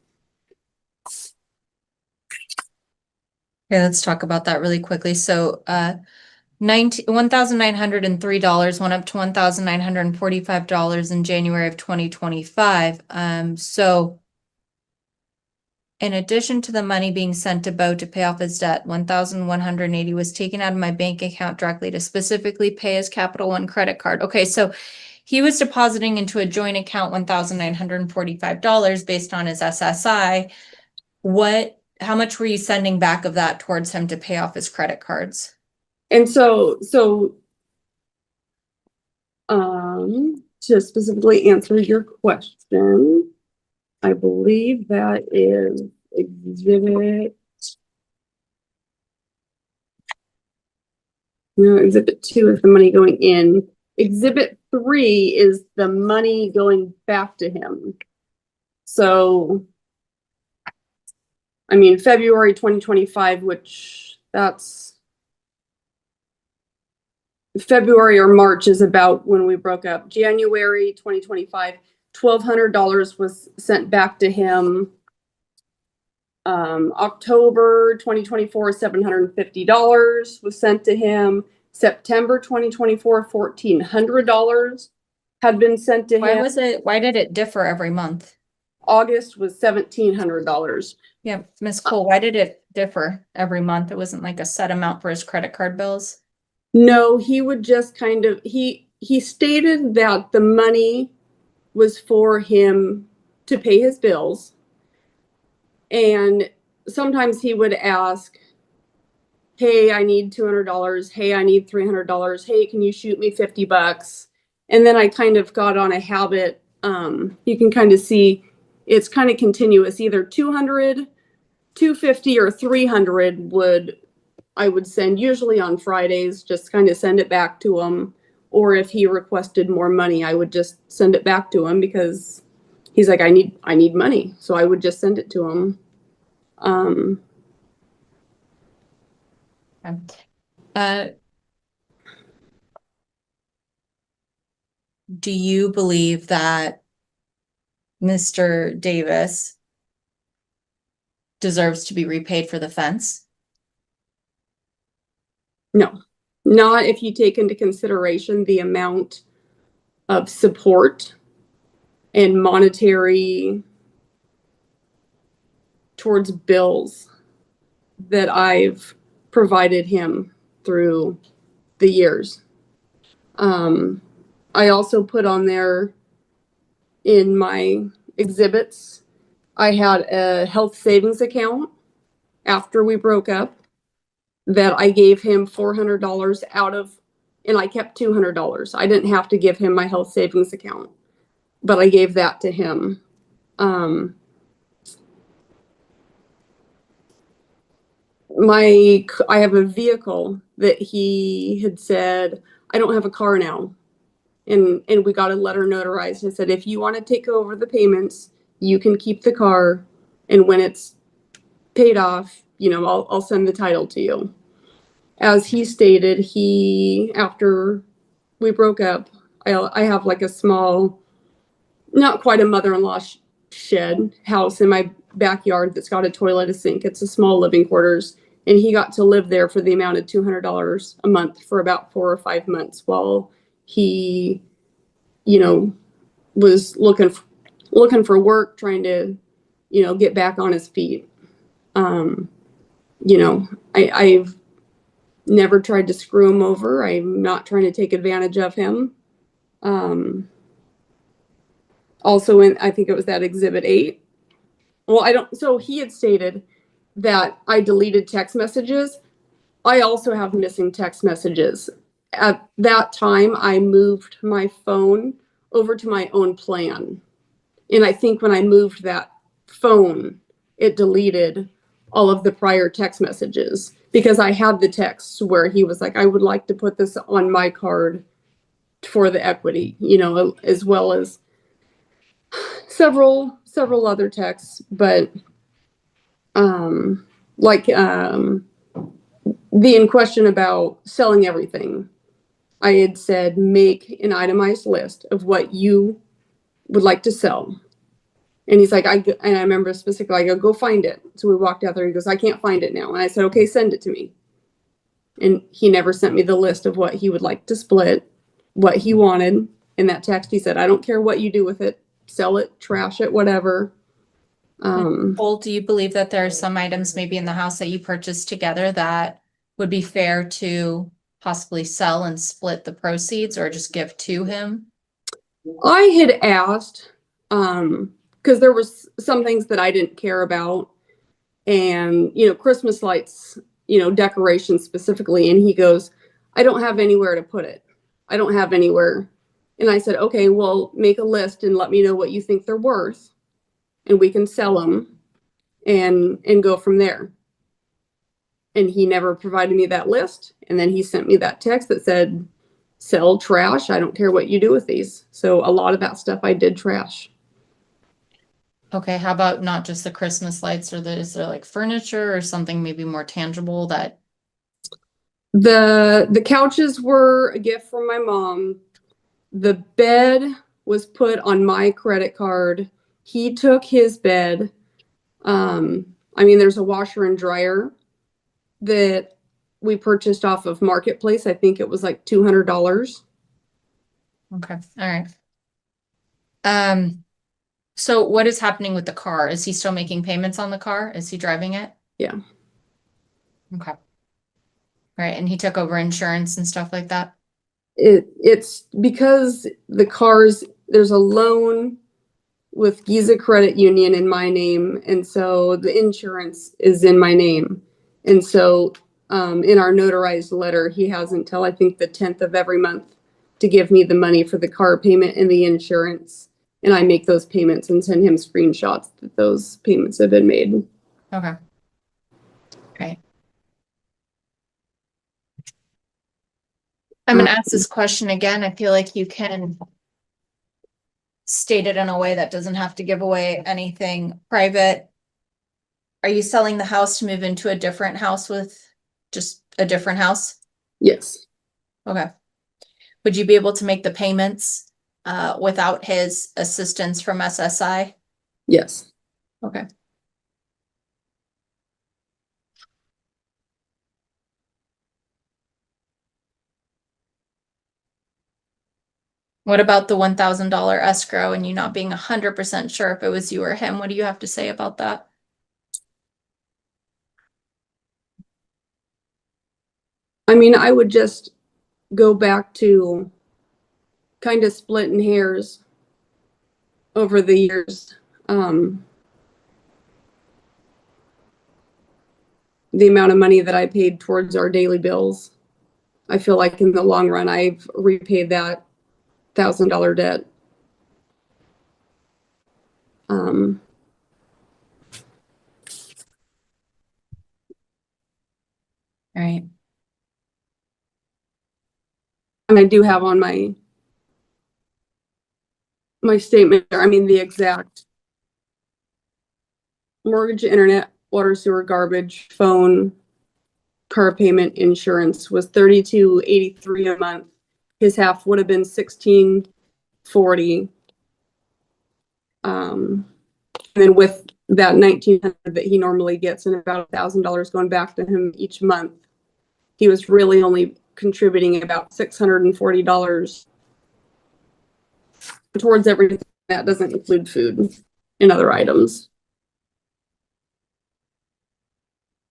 Okay, let's talk about that really quickly. So, $1,903 went up to $1,945 in January of 2025. So in addition to the money being sent to Bo to pay off his debt, $1,180 was taken out of my bank account directly to specifically pay his Capital One credit card. Okay, so he was depositing into a joint account $1,945 based on his SSI. How much were you sending back of that towards him to pay off his credit cards? And so to specifically answer your question, I believe that is Exhibit 2 is the money going in. Exhibit 3 is the money going back to him. So, I mean, February 2025, which that's February or March is about when we broke up. January 2025, $1,200 was sent back to him. October 2024, $750 was sent to him. September 2024, $1,400 had been sent to him. Why did it differ every month? August was $1,700. Yeah, Ms. Cole, why did it differ every month? It wasn't like a set amount for his credit card bills? No, he would just kind of, he stated that the money was for him to pay his bills. And sometimes he would ask, hey, I need $200. Hey, I need $300. Hey, can you shoot me $50? And then I kind of got on a habit. You can kind of see it's kind of continuous, either 200, 250, or 300 would I would send usually on Fridays, just kind of send it back to him. Or if he requested more money, I would just send it back to him because he's like, I need money. So I would just send it to him. Do you believe that Mr. Davis deserves to be repaid for the fence? No, not if you take into consideration the amount of support and monetary towards bills that I've provided him through the years. I also put on there in my exhibits, I had a health savings account after we broke up that I gave him $400 out of, and I kept $200. I didn't have to give him my health savings account, but I gave that to him. I have a vehicle that he had said, I don't have a car now. And we got a letter notarized. I said, if you want to take over the payments, you can keep the car. And when it's paid off, I'll send the title to you. As he stated, after we broke up, I have like a small, not quite a mother-in-law shed house in my backyard that's got a toilet, a sink. It's a small living quarters. And he got to live there for the amount of $200 a month for about 4 or 5 months while he, was looking for work, trying to, get back on his feet. I've never tried to screw him over. I'm not trying to take advantage of him. Also, I think it was that Exhibit 8. Well, so he had stated that I deleted text messages. I also have missing text messages. At that time, I moved my phone over to my own plan. And I think when I moved that phone, it deleted all of the prior text messages because I had the texts where he was like, I would like to put this on my card for the equity, as well as several other texts, but the in question about selling everything, I had said, make an itemized list of what you would like to sell. And he's like, and I remember specifically, I go find it. So we walked out there. He goes, I can't find it now. And I said, okay, send it to me. And he never sent me the list of what he would like to split, what he wanted. In that text, he said, I don't care what you do with it. Sell it, trash it, whatever. Well, do you believe that there are some items maybe in the house that you purchased together that would be fair to possibly sell and split the proceeds or just give to him? I had asked, because there was some things that I didn't care about, and Christmas lights, decorations specifically, and he goes, I don't have anywhere to put it. I don't have anywhere. And I said, okay, well, make a list and let me know what you think they're worth, and we can sell them and go from there. And he never provided me that list. And then he sent me that text that said, sell, trash. I don't care what you do with these. So a lot of that stuff I did trash. Okay, how about not just the Christmas lights, or is there like furniture or something maybe more tangible that? The couches were a gift from my mom. The bed was put on my credit card. He took his bed. There's a washer and dryer that we purchased off of Marketplace. I think it was like $200. Okay, all right. So what is happening with the car? Is he still making payments on the car? Is he driving it? Yeah. Okay. Right, and he took over insurance and stuff like that? It's because there's a loan with Giza Credit Union in my name, and so the insurance is in my name. And so in our notarized letter, he has until I think the 10th of every month to give me the money for the car payment and the insurance. And I make those payments and send him screenshots that those payments have been made. Okay. Okay. I'm gonna ask this question again. I feel like you can state it in a way that doesn't have to give away anything private. Are you selling the house to move into a different house with just a different house? Yes. Okay. Would you be able to make the payments without his assistance from SSI? Yes. Okay. What about the $1,000 escrow and you not being 100% sure if it was you or him? What do you have to say about that? I mean, I would just go back to kind of splitting hairs over the years. The amount of money that I paid towards our daily bills, I feel like in the long run, I've repaid that $1,000 debt. All right. And I do have on my statement there, I mean, the exact mortgage, internet, water, sewer, garbage, phone, car payment, insurance was $32.83 a month. His half would have been $16.40. And then with that $1,900 that he normally gets and about $1,000 going back to him each month, he was really only contributing about $640 towards everything. That doesn't include food and other items.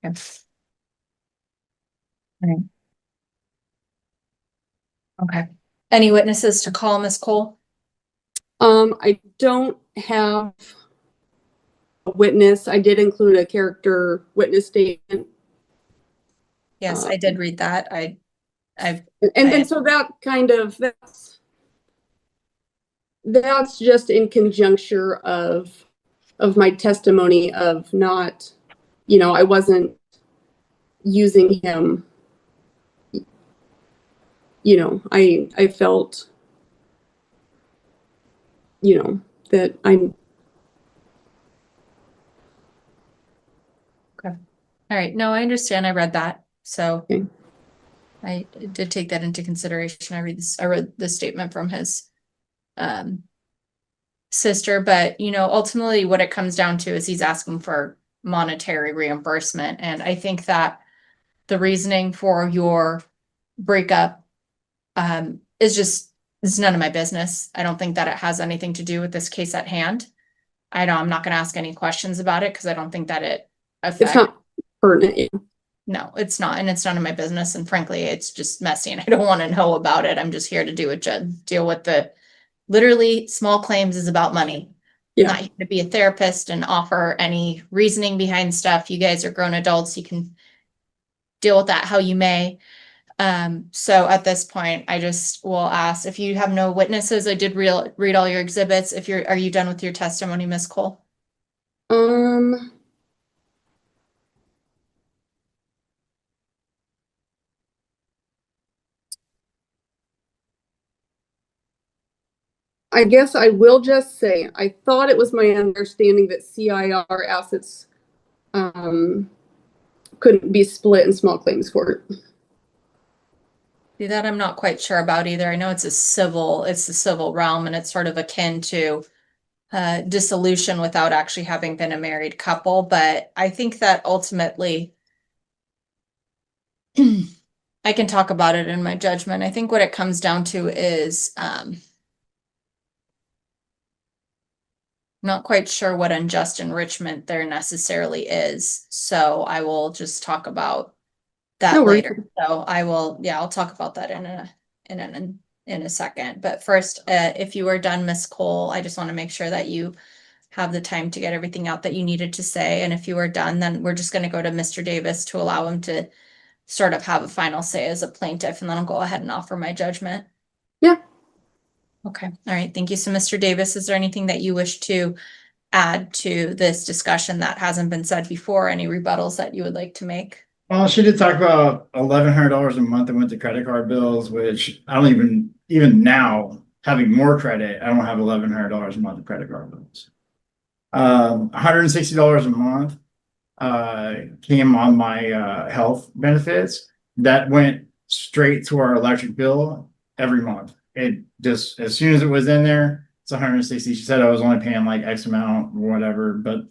Okay. All right. Okay. Any witnesses to call, Ms. Cole? I don't have a witness. I did include a character witness statement. Yes, I did read that. And so that kind of, that's just in conjuncture of my testimony of not, you know, I wasn't using him. You know, I felt, you know, that I'm. Okay. All right. No, I understand. I read that. So Okay. I did take that into consideration. I read the statement from his sister, but you know, ultimately what it comes down to is he's asking for monetary reimbursement. And I think that the reasoning for your breakup is none of my business. I don't think that it has anything to do with this case at hand. I know I'm not going to ask any questions about it because I don't think that it affects. It's not pertinent. Yeah. No, it's not. And it's none of my business. And frankly, it's just messy and I don't want to know about it. I'm just here to deal with the literally small claims is about money. Yeah. Not here to be a therapist and offer any reasoning behind stuff. You guys are grown adults. You can deal with that how you may. So at this point, I just will ask if you have no witnesses. I did read all your exhibits. Are you done with your testimony, Ms. Cole? I guess I will just say, I thought it was my understanding that CIR assets couldn't be split in small claims court. See, that I'm not quite sure about either. I know it's the civil realm and it's sort of akin to dissolution without actually having been a married couple. But I think that ultimately I can talk about it in my judgment. I think what it comes down to is not quite sure what unjust enrichment there necessarily is. So I will just talk about that later. So I'll talk about that in a second. But first, if you are done, Ms. Cole, I just want to make sure that you have the time to get everything out that you needed to say. And if you are done, then we're just going to go to Mr. Davis to allow him to sort of have a final say as a plaintiff, and then I'll go ahead and offer my judgment. Yeah. Okay. All right. Thank you. So, Mr. Davis, is there anything that you wish to add to this discussion that hasn't been said before? Any rebuttals that you would like to make? Well, she did talk about $1,100 a month that went to credit card bills, which I don't even now having more credit, I don't have $1,100 a month of credit card bills. $160 a month came on my health benefits. That went straight to our electric bill every month. It just, as soon as it was in there, it's 160. She said I was only paying like X amount or whatever, but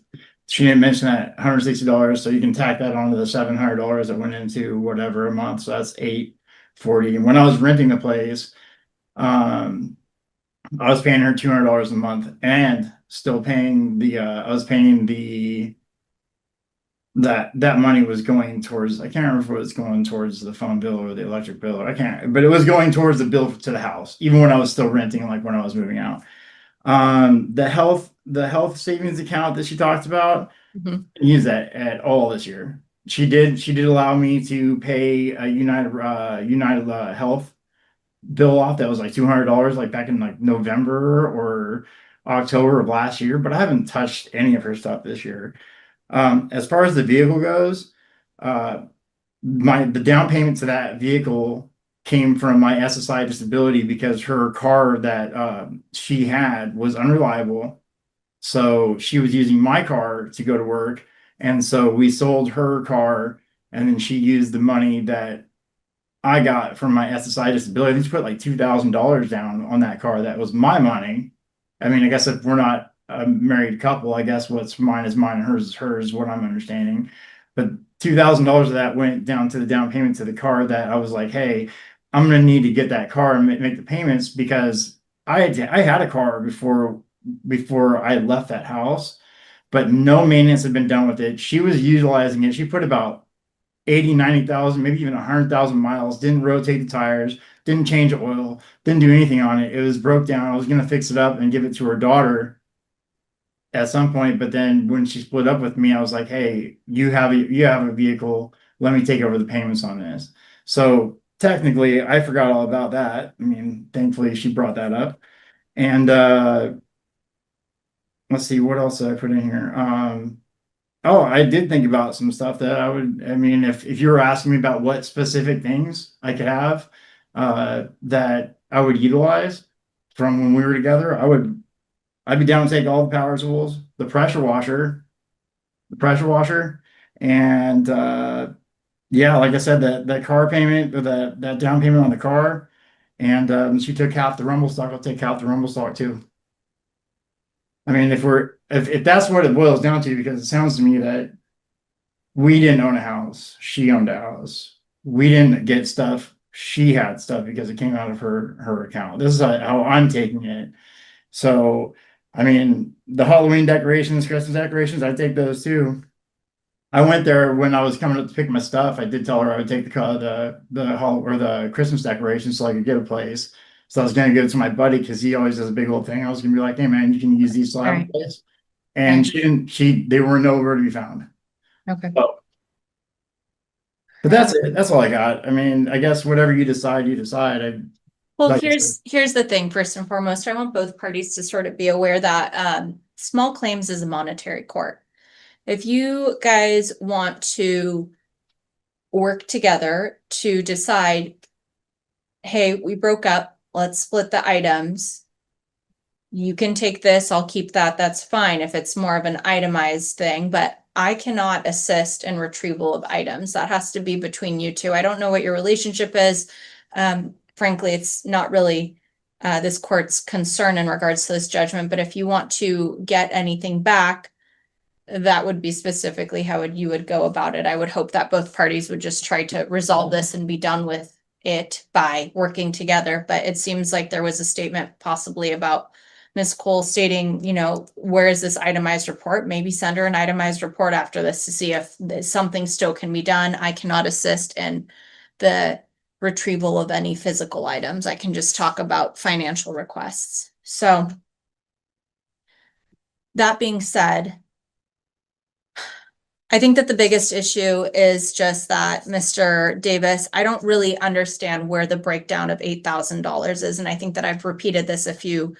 she didn't mention that $160. So you can tack that onto the $700 that went into whatever a month. So that's $840. And when I was renting the place, I was paying her $200 a month and still paying I was paying that money was going towards, I can't remember if it was going towards the phone bill or the electric bill, or I can't, but it was going towards the bill to the house, even when I was still renting, like when I was moving out. The health savings account that she talked about, use that at all this year. She did allow me to pay a United Health bill off that was like $200, like back in like November or October of last year, but I haven't touched any of her stuff this year. As far as the vehicle goes, the down payment to that vehicle came from my SSI disability because her car that she had was unreliable. So she was using my car to go to work. And so we sold her car, and then she used the money that I got from my SSI disability. I think she put like $2,000 down on that car. That was my money. I mean, I guess if we're not a married couple, I guess what's mine is mine and hers is hers, what I'm understanding. But $2,000 of that went down to the down payment to the car that I was like, hey, I'm gonna need to get that car and make the payments because I had a car before I left that house, but no maintenance had been done with it. She was utilizing it. She put about 80, 90,000, maybe even 100,000 miles, didn't rotate the tires, didn't change oil, didn't do anything on it. It was broke down. I was going to fix it up and give it to her daughter at some point. But then when she split up with me, I was like, hey, you have a vehicle. Let me take over the payments on this. So technically I forgot all about that. I mean, thankfully she brought that up. And let's see, what else did I put in here? Oh, I did think about some stuff that I mean, if you were asking me about what specific things I could have that I would utilize from when we were together, I'd be down to take all the power tools, the pressure washer, and yeah, like I said, that car payment or that down payment on the car, and she took half the rumble stock, I'll take half the rumble stock too. I mean, if that's what it boils down to, because it sounds to me that we didn't own a house, she owned a house. We didn't get stuff, she had stuff because it came out of her account. This is how I'm taking it. So, I mean, the Halloween decorations, Christmas decorations, I take those too. I went there when I was coming up to pick my stuff. I did tell her I would take the Christmas decorations so I could get a place. So I was going to give it to my buddy because he always does a big old thing. I was going to be like, hey man, you can use these so I have a place. And they were nowhere to be found. Okay. So, but that's it. That's all I got. I mean, I guess whatever you decide, you decide. Well, Like I here's the thing. First and foremost, I want both parties to sort of be aware that small claims is a monetary court. If you guys want to work together to decide, hey, we broke up, let's split the items. You can take this, I'll keep that, that's fine if it's more of an itemized thing, but I cannot assist in retrieval of items. That has to be between you two. I don't know what your relationship is. Frankly, it's not really this court's concern in regards to this judgment, but if you want to get anything back, that would be specifically how you would go about it. I would hope that both parties would just try to resolve this and be done with it by working together. But it seems like there was a statement possibly about Ms. Cole stating, you know, where is this itemized report? Maybe send her an itemized report after this to see if something still can be done. I cannot assist in the retrieval of any physical items. I can just talk about financial requests. So that being said, I think that the biggest issue is just that Mr. Davis, I don't really understand where the breakdown of $8,000 is. And I think that I've repeated this a few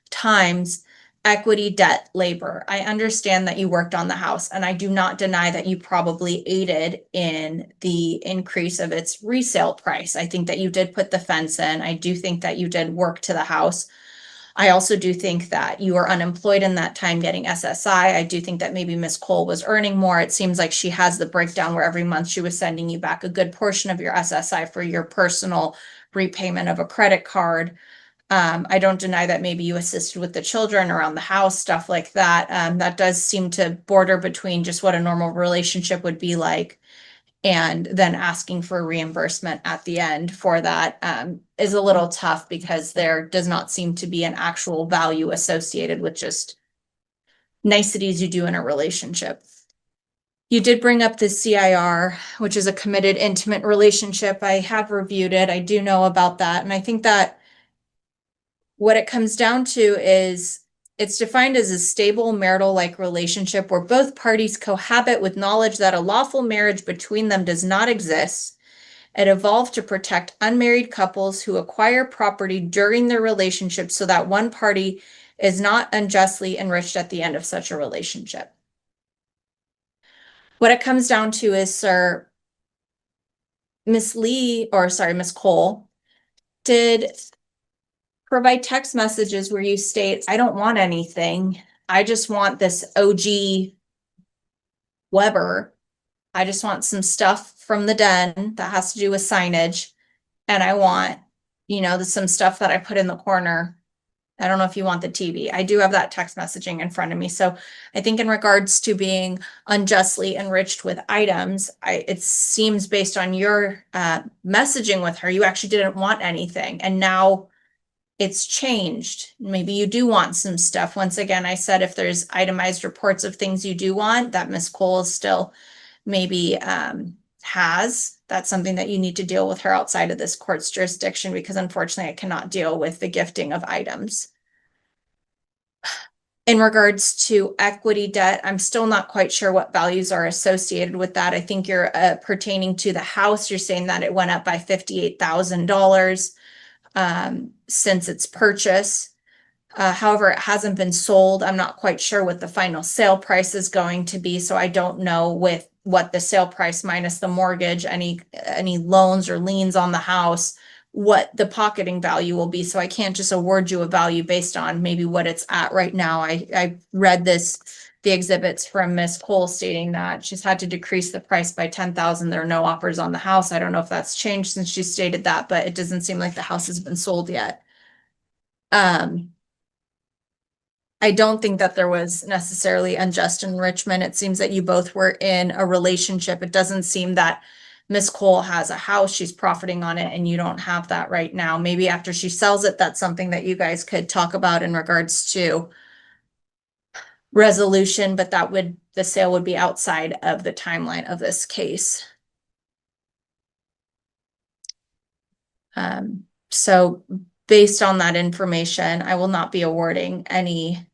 times. equity, debt, labor. I understand that you worked on the house, and I do not deny that you probably aided in the increase of its resale price. I think that you did put the fence in. I do think that you did work to the house. I also do think that you were unemployed in that time getting SSI. I do think that maybe Miss Cole was earning more. It seems like she has the breakdown where every month she was sending you back a good portion of your SSI for your personal repayment of a credit card. I don't deny that maybe you assisted with the children around the house, stuff like that. That does seem to border between just what a normal relationship would be like. And then asking for reimbursement at the end for that is a little tough because there does not seem to be an actual value associated with just niceties you do in a relationship. You did bring up the CIR, which is a committed intimate relationship. I have reviewed it. I do know about that. And I think that what it comes down to is it's defined as a stable marital-like relationship where both parties cohabit with knowledge that a lawful marriage between them does not exist. It evolved to protect unmarried couples who acquire property during their relationship so that one party is not unjustly enriched at the end of such a relationship. What it comes down to is, sir, Miss Cole did provide text messages where you state, I don't want anything. I just want this OG Weber. I just want some stuff from the den that has to do with signage. And I want, some stuff that I put in the corner. I don't know if you want the TV. I do have that text messaging in front of me. So I think in regards to being unjustly enriched with items, it seems based on your messaging with her, you actually didn't want anything. And now it's changed. Maybe you do want some stuff. Once again, I said if there's itemized reports of things you do want that Miss Cole still maybe has, that's something that you need to deal with her outside of this court's jurisdiction, because unfortunately I cannot deal with the gifting of items. In regards to equity debt, I'm still not quite sure what values are associated with that. I think you're pertaining to the house. You're saying that it went up by $58,000. Since its purchase. However, it hasn't been sold. I'm not quite sure what the final sale price is going to be, so I don't know with what the sale price minus the mortgage, any loans or liens on the house, what the pocketing value will be. So I can't just award you a value based on maybe what it's at right now. I read the exhibits from Miss Cole stating that she's had to decrease the price by $10,000. There are no offers on the house. I don't know if that's changed since she stated that, but it doesn't seem like the house has been sold yet. I don't think that there was necessarily unjust enrichment. It seems that you both were in a relationship. It doesn't seem that Miss Cole has a house, she's profiting on it, and you don't have that right now. Maybe after she sells it, that's something that you guys could talk about in regards to resolution, but the sale would be outside of the timeline of this case. So based on that information, I will not be awarding any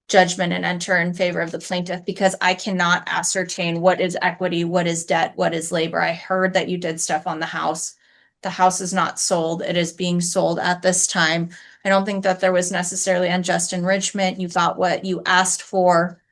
judgment and enter in favor of the plaintiff because I cannot ascertain what is equity, what is debt, what is labor. I heard that you did stuff on the house. The house is not sold. It is being sold at this time. I don't think that there was necessarily unjust enrichment. You got what you asked for